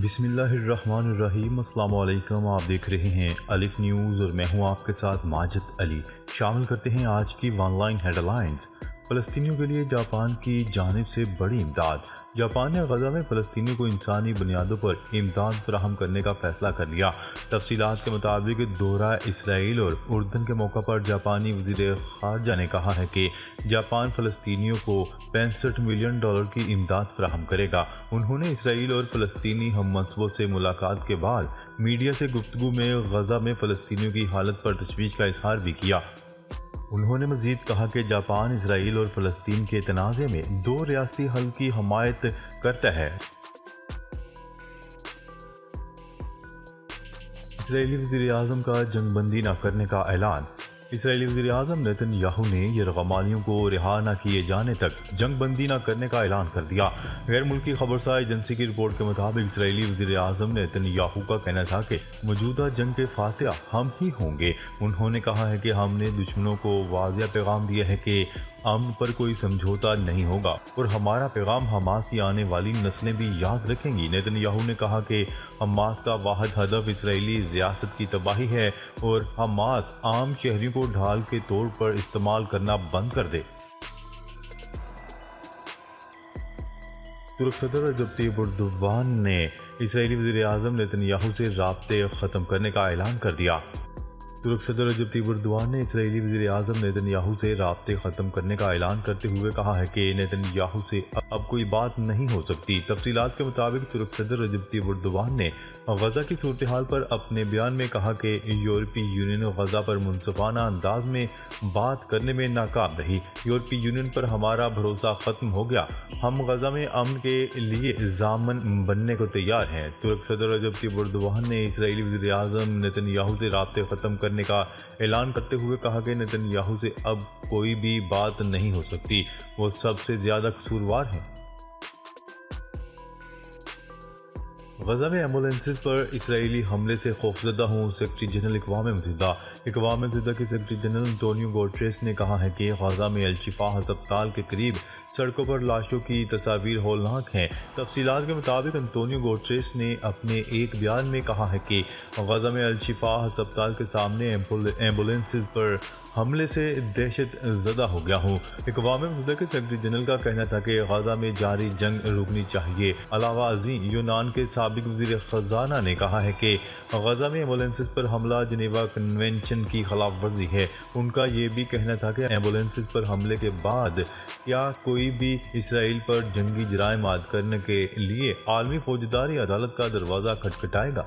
بسم اللہ الرحمن الرحیم۔ السلام علیکم، آپ دیکھ رہے ہیں الف نیوز اور میں ہوں آپ کے ساتھ ماجد علی۔ شامل کرتے ہیں آج کی ون لائن ہیڈ لائنز۔ فلسطینیوں کے لیے جاپان کی جانب سے بڑی امداد۔ جاپان نے غزہ میں فلسطینیوں کو انسانی بنیادوں پر امداد فراہم کرنے کا فیصلہ کر لیا۔ تفصیلات کے مطابق دورہ اسرائیل اور اردن کے موقع پر جاپانی وزیر خارجہ نے کہا ہے کہ جاپان فلسطینیوں کو $65 ملین کی امداد فراہم کرے گا۔ انہوں نے اسرائیل اور فلسطینی ہم منصبوں سے ملاقات کے بعد میڈیا سے گفتگو میں غزہ میں فلسطینیوں کی حالت پر تشویش کا اظہار بھی کیا۔ انہوں نے مزید کہا کہ جاپان اسرائیل اور فلسطین کے تنازع میں دو ریاستی حل کی حمایت کرتا ہے۔ اسرائیلی وزیر اعظم کا جنگ بندی نہ کرنے کا اعلان۔ اسرائیلی وزیر اعظم نیتن یاہو نے یرغمالیوں کو رہا نہ کیے جانے تک جنگ بندی نہ کرنے کا اعلان کر دیا۔ غیر ملکی خبرساز ایجنسی کی رپورٹ کے مطابق اسرائیلی وزیر اعظم نیتن یاہو کا کہنا تھا کہ موجودہ جنگ کے فاتح ہم ہی ہوں گے۔ انہوں نے کہا ہے کہ ہم نے دشمنوں کو واضح پیغام دیا ہے کہ امن پر کوئی سمجھوتا نہیں ہوگا اور ہمارا پیغام حماس کی آنے والی نسلیں بھی یاد رکھیں گی۔ نیتن یاہو نے کہا کہ حماس کا واحد ہدف اسرائیلی ریاست کی تباہی ہے اور حماس عام شہریوں کو ڈھال کے طور پر استعمال کرنا بند کر دے۔ ترک صدر رجب طیب اردوان نے اسرائیلی وزیر اعظم نیتن یاہو سے رابطے ختم کرنے کا اعلان کر دیا۔ ترک صدر رجب طیب اردوان نے اسرائیلی وزیر اعظم نیتن یاہو سے رابطے ختم کرنے کا اعلان کرتے ہوئے کہا ہے کہ نیتن یاہو سے اب کوئی بات نہیں ہو سکتی۔ تفصیلات کے مطابق ترک صدر رجب طیب اردوان نے غزہ کی صورتحال پر اپنے بیان میں کہا کہ یورپی یونین غزہ پر منصفانہ انداز میں بات کرنے میں ناکام رہی۔ یورپی یونین پر ہمارا بھروسہ ختم ہو گیا۔ ہم غزہ میں امن کے لیے ضامن بننے کو تیار ہیں۔ ترک صدر رجب طیب اردوان نے اسرائیلی وزیر اعظم نیتن یاہو سے رابطے ختم کرنے کا اعلان کرتے ہوئے کہا کہ نیتن یاہو سے اب کوئی بھی بات نہیں ہو سکتی، وہ سب سے زیادہ قصوروار ہیں۔ غزہ میں ایمبولینسز پر اسرائیلی حملے سے خوفزدہ ہوں، سیکرٹری جنرل اقوام متحدہ۔ اقوام متحدہ کے سیکرٹری جنرل انٹونیو گوٹریس نے کہا ہے کہ غزہ میں الشفا ہسپتال کے قریب سڑکوں پر لاشوں کی تصاویر ہولناک ہیں۔ تفصیلات کے مطابق انٹونیو گوٹریس نے اپنے ایک بیان میں کہا ہے کہ غزہ میں الشفا ہسپتال کے سامنے ایمبولینسز پر حملے سے دہشت زدہ ہو گیا ہوں۔ اقوام متحدہ کے سیکرٹری جنرل کا کہنا تھا کہ غزہ میں جاری جنگ رکنی چاہیے۔ علاوہ ازیں یونان کے سابق وزیر خزانہ نے کہا ہے کہ غزہ میں ایمبولینسز پر حملہ جنیوا کنونشن کی خلاف ورزی ہے۔ ان کا یہ بھی کہنا تھا کہ ایمبولینسز پر حملے کے بعد کیا کوئی بھی اسرائیل پر جنگی جرائم عائد کرنے کے لیے عالمی فوجداری عدالت کا دروازہ کھٹکھٹائے گا۔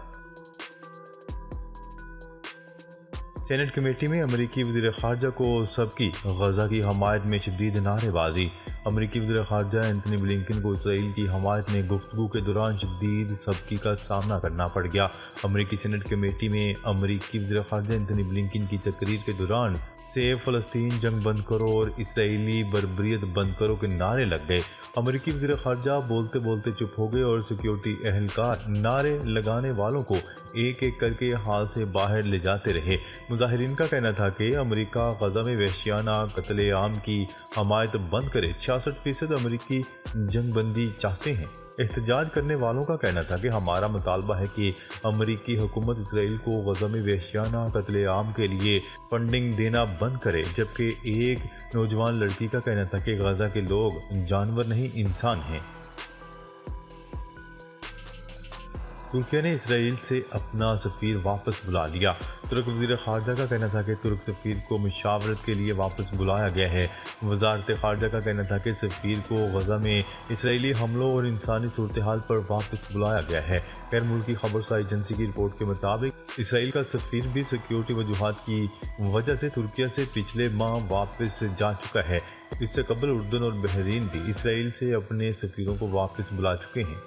سینیٹ کمیٹی میں امریکی وزیر خارجہ کو سب کی غزہ کی حمایت میں شدید نعرے بازی۔ امریکی وزیر خارجہ اینتھنی بلنکن کو اسرائیل کی حمایت میں گفتگو کے دوران شدید سبکی کا سامنا کرنا پڑ گیا۔ امریکی سینیٹ کمیٹی میں امریکی وزیر خارجہ اینتھنی بلنکن کی تقریر کے دوران سیو فلسطین، جنگ بند کرو اور اسرائیلی بربریت بند کرو کے نعرے لگ گئے۔ امریکی وزیر خارجہ بولتے بولتے چپ ہو گئے اور سیکیورٹی اہلکار نعرے لگانے والوں کو ایک ایک کر کے حال سے باہر لے جاتے رہے۔ مظاہرین کا کہنا تھا کہ امریکہ غزہ میں وحشیانہ قتل عام کی حمایت بند کرے۔ 66% امریکی جنگ بندی چاہتے ہیں۔ احتجاج کرنے والوں کا کہنا تھا کہ ہمارا مطالبہ ہے کہ امریکی حکومت اسرائیل کو غزہ میں وحشیانہ قتل عام کے لیے فنڈنگ دینا بند کرے، جبکہ ایک نوجوان لڑکی کا کہنا تھا کہ غزہ کے لوگ جانور نہیں انسان ہیں۔ ترکیہ نے اسرائیل سے اپنا سفیر واپس بلا لیا۔ ترک وزیر خارجہ کا کہنا تھا کہ ترک سفیر کو مشاورت کے لیے واپس بلایا گیا ہے۔ وزارت خارجہ کا کہنا تھا کہ سفیر کو غزہ میں اسرائیلی حملوں اور انسانی صورتحال پر واپس بلایا گیا ہے۔ غیر ملکی خبرساز ایجنسی کی رپورٹ کے مطابق اسرائیل کا سفیر بھی سیکیورٹی وجوہات کی وجہ سے ترکیہ سے پچھلے ماہ واپس جا چکا ہے۔ اس سے قبل اردن اور بحرین بھی اسرائیل سے اپنے سفیروں کو واپس بلا چکے ہیں۔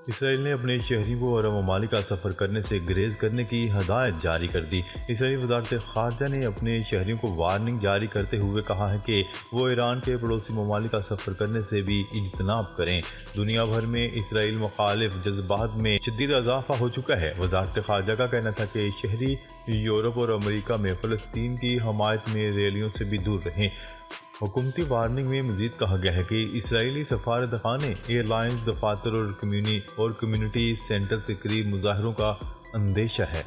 اسرائیل نے اپنے شہریوں کو عرب ممالک کا سفر کرنے سے گریز کرنے کی ہدایت جاری کر دی۔ اسرائیلی وزارت خارجہ نے اپنے شہریوں کو وارننگ جاری کرتے ہوئے کہا ہے کہ وہ ایران کے پڑوسی ممالک کا سفر کرنے سے بھی اجتناب کریں۔ دنیا بھر میں اسرائیل مخالف جذبات میں شدید اضافہ ہو چکا ہے۔ وزارت خارجہ کا کہنا تھا کہ شہری یورپ اور امریکہ میں فلسطین کی حمایت میں ریلیوں سے بھی دور رہیں۔ حکومتی وارننگ میں مزید کہا گیا ہے کہ اسرائیلی سفارت خانے، ایئر لائنز، دفاتر اور کمیونٹی سینٹر سے قریب مظاہروں کا اندیشہ ہے۔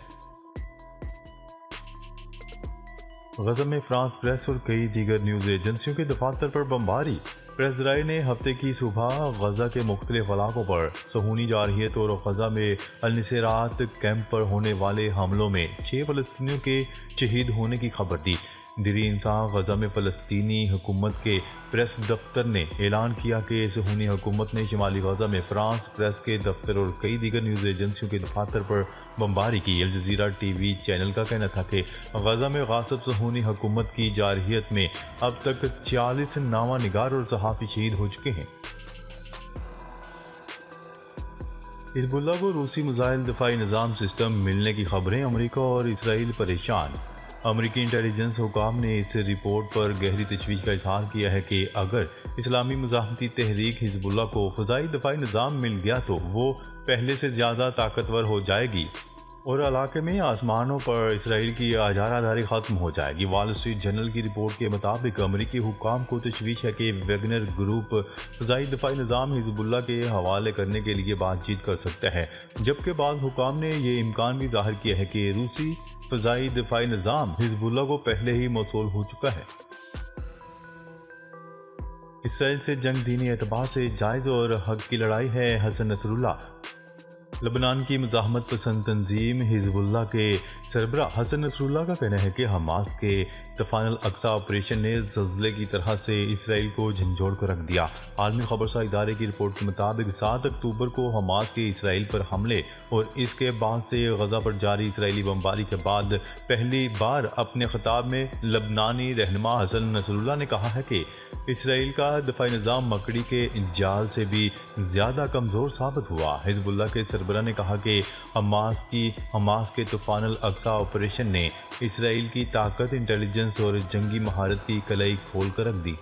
غزہ میں فرانس پریس اور کئی دیگر نیوز ایجنسیوں کے دفاتر پر بمباری۔ پریس ذرائع نے ہفتے کی صبح غزہ کے مختلف علاقوں پر صہیونی جارحیت اور غزہ میں النصیرات کیمپ پر ہونے والے حملوں میں 6 فلسطینیوں کے شہید ہونے کی خبر دی۔ دیرِ انصاف غزہ میں فلسطینی حکومت کے پریس دفتر نے اعلان کیا کہ صہیونی حکومت نے شمالی غزہ میں فرانس پریس کے دفتر اور کئی دیگر نیوز ایجنسیوں کے دفاتر پر بمباری کی۔ الجزیرہ ٹی وی چینل کا کہنا تھا کہ غزہ میں غاصب صہیونی حکومت کی جارحیت میں اب تک 46 نامہ نگار اور صحافی شہید ہو چکے ہیں۔ حزب اللہ کو روسی میزائل دفاعی نظام سسٹم ملنے کی خبریں، امریکہ اور اسرائیل پریشان۔ امریکی انٹیلیجنس حکام نے اس رپورٹ پر گہری تشویش کا اظہار کیا ہے کہ اگر اسلامی مزاحمتی تحریک حزب اللہ کو فضائی دفاعی نظام مل گیا تو وہ پہلے سے زیادہ طاقتور ہو جائے گی اور علاقے میں آسمانوں پر اسرائیل کی اجارہ داری ختم ہو جائے گی۔ وال اسٹریٹ جرنل کی رپورٹ کے مطابق امریکی حکام کو تشویش ہے کہ ویگنر گروپ فضائی دفاعی نظام حزب اللہ کے حوالے کرنے کے لیے بات چیت کر سکتا ہے، جبکہ بعض حکام نے یہ امکان بھی ظاہر کیا ہے کہ روسی فضائی دفاعی نظام حزب اللہ کو پہلے ہی موصول ہو چکا ہے۔ اسرائیل سے جنگ دینی اعتبار سے جائز اور حق کی لڑائی ہے، حسن نصر اللہ۔ لبنان کی مزاحمت پسند تنظیم حزب اللہ کے سربراہ حسن نصر اللہ کا کہنا ہے کہ حماس کے طوفان الاقصی آپریشن نے زلزلے کی طرح سے اسرائیل کو جھنجھوڑ کر رکھ دیا۔ عالمی خبرساز ادارے کی رپورٹ کے مطابق 7 اکتوبر کو حماس کے اسرائیل پر حملے اور اس کے بعد سے غزہ پر جاری اسرائیلی بمباری کے بعد پہلی بار اپنے خطاب میں لبنانی رہنما حسن نصر اللہ نے کہا ہے کہ اسرائیل کا دفاعی نظام مکڑی کے جال سے بھی زیادہ کمزور ثابت ہوا۔ حزب اللہ کے سربراہ نے کہا کہ حماس کے طوفان الاقصی آپریشن نے اسرائیل کی طاقت، انٹیلیجنس اور جنگی مہارت کی کلائی کھول کر رکھ دی۔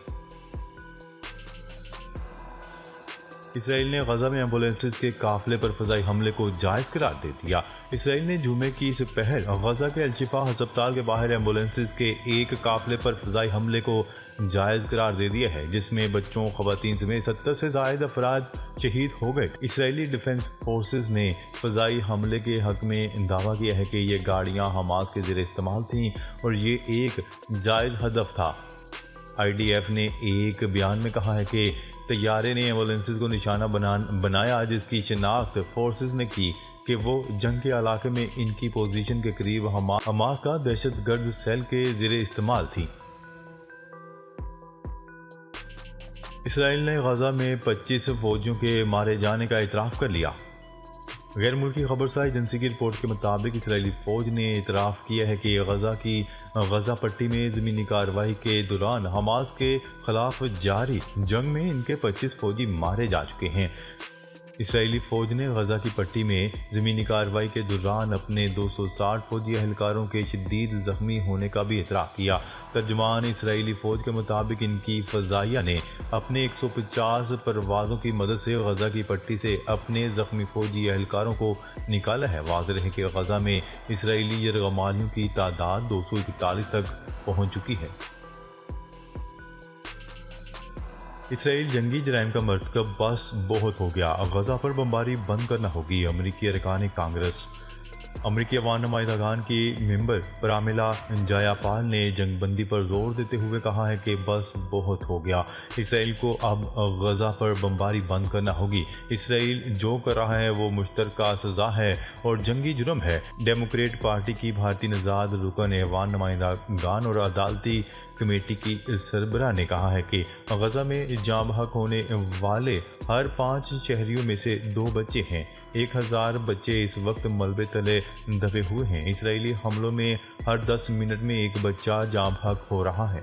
اسرائیل نے غزہ میں ایمبولینسز کے قافلے پر فضائی حملے کو جائز قرار دے دیا۔ اسرائیل نے جمعے کی پہر غزہ کے الشفا ہسپتال کے باہر ایمبولینسز کے ایک قافلے پر فضائی حملے کو جائز قرار دے دیا ہے، جس میں بچوں، خواتین سمیت 70 سے زائد افراد شہید ہو گئے۔ اسرائیلی ڈیفنس فورسز نے فضائی حملے کے حق میں دعویٰ کیا ہے کہ یہ گاڑیاں حماس کے زیر استعمال تھیں اور یہ ایک جائز ہدف تھا۔ آئی ڈی ایف نے ایک بیان میں کہا ہے کہ طیارے نے ایمبولینسز کو نشانہ بنایا، جس کی شناخت فورسز نے کی کہ وہ جنگ کے علاقے میں ان کی پوزیشن کے قریب حماس کا دہشت گرد سیل کے زیر استعمال تھی۔ اسرائیل نے غزہ میں 25 فوجیوں کے مارے جانے کا اعتراف کر لیا۔ غیر ملکی خبرساز ایجنسی کی رپورٹ کے مطابق اسرائیلی فوج نے اعتراف کیا ہے کہ غزہ پٹی میں زمینی کارروائی کے دوران حماس کے خلاف جاری جنگ میں ان کے 25 فوجی مارے جا چکے ہیں۔ اسرائیلی فوج نے غزہ کی پٹی میں زمینی کارروائی کے دوران اپنے 260 فوجی اہلکاروں کے شدید زخمی ہونے کا بھی اعتراف کیا۔ ترجمان اسرائیلی فوج کے مطابق ان کی فضائیہ نے اپنے 150 پروازوں کی مدد سے غزہ کی پٹی سے اپنے زخمی فوجی اہلکاروں کو نکالا ہے۔ واضح ہے کہ غزہ میں اسرائیلی یرغمالیوں کی تعداد 241 تک پہنچ چکی ہے۔ اسرائیل جنگی جرائم کا مرتکب بس بہت ہو گیا، غزہ پر بمباری بند کرنا ہوگی۔ امریکی ارکان کانگریس امریکی عوام نمائندگان کی ممبر پرامیلا جایا پال نے جنگ بندی پر زور دیتے ہوئے کہا ہے کہ بس بہت ہو گیا، اسرائیل کو اب غزہ پر بمباری بند کرنا ہوگی۔ اسرائیل جو کر رہا ہے وہ مشترکہ سزا ہے اور جنگی جرم ہے۔ ڈیموکریٹ پارٹی کی بھارتی نژاد رکن ایوان نمائندگان اور عدالتی کمیٹی کی سربراہ نے کہا ہے کہ غزہ میں جاں بحق ہونے والے ہر 5 شہریوں میں سے 2 بچے ہیں۔ 1000 بچے اس وقت ملبے تلے دبے ہوئے ہیں۔ اسرائیلی حملوں میں ہر 10 منٹ میں ایک بچہ جاں بحق ہو رہا ہے۔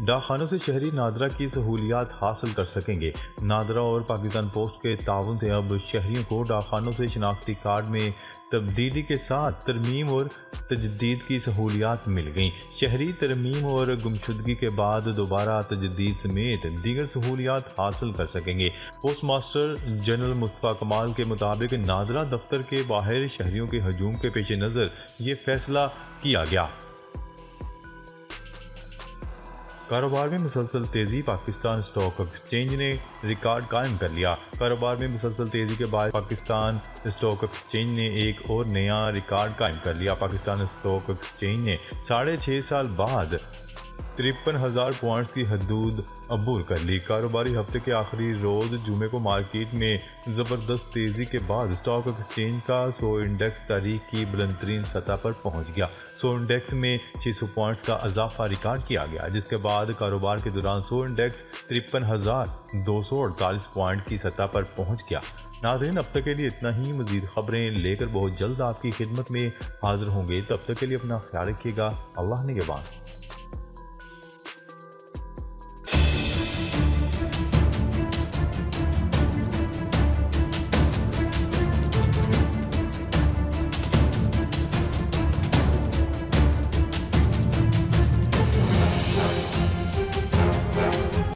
ڈاک خانوں سے شہری نادرا کی سہولیات حاصل کر سکیں گے۔ نادرا اور پاکستان پوسٹ کے تعاون سے اب شہریوں کو ڈاک خانوں سے شناختی کارڈ میں تبدیلی کے ساتھ ترمیم اور تجدید کی سہولیات مل گئیں۔ شہری ترمیم اور گمشدگی کے بعد دوبارہ تجدید سمیت دیگر سہولیات حاصل کر سکیں گے۔ پوسٹ ماسٹر جنرل مصطفیٰ کمال کے مطابق نادرا دفتر کے باہر شہریوں کے ہجوم کے پیش نظر یہ فیصلہ کیا گیا۔ کاروبار میں مسلسل تیزی، پاکستان اسٹاک ایکسچینج نے ریکارڈ قائم کر لیا۔ کاروبار میں مسلسل تیزی کے بعد پاکستان اسٹاک ایکسچینج نے ایک اور نیا ریکارڈ قائم کر لیا۔ پاکستان اسٹاک ایکسچینج نے 6.5 سال بعد 53,000 پوائنٹس کی حدود عبور کر لی۔ کاروباری ہفتے کے آخری روز جمعے کو مارکیٹ میں زبردست تیزی کے بعد اسٹاک ایکسچینج کا 100 انڈیکس تاریخ کی بلند ترین سطح پر پہنچ گیا۔ 100 انڈیکس میں 600 پوائنٹس کا اضافہ ریکارڈ کیا گیا، جس کے بعد کاروبار کے دوران 100 انڈیکس 53,248 پوائنٹ کی سطح پر پہنچ گیا۔ ناظرین، اب تک کے لیے اتنا ہی۔ مزید خبریں لے کر بہت جلد آپ کی خدمت میں حاضر ہوں گے۔ تب تک کے لیے اپنا خیال رکھیے گا۔ اللہ نگہبان۔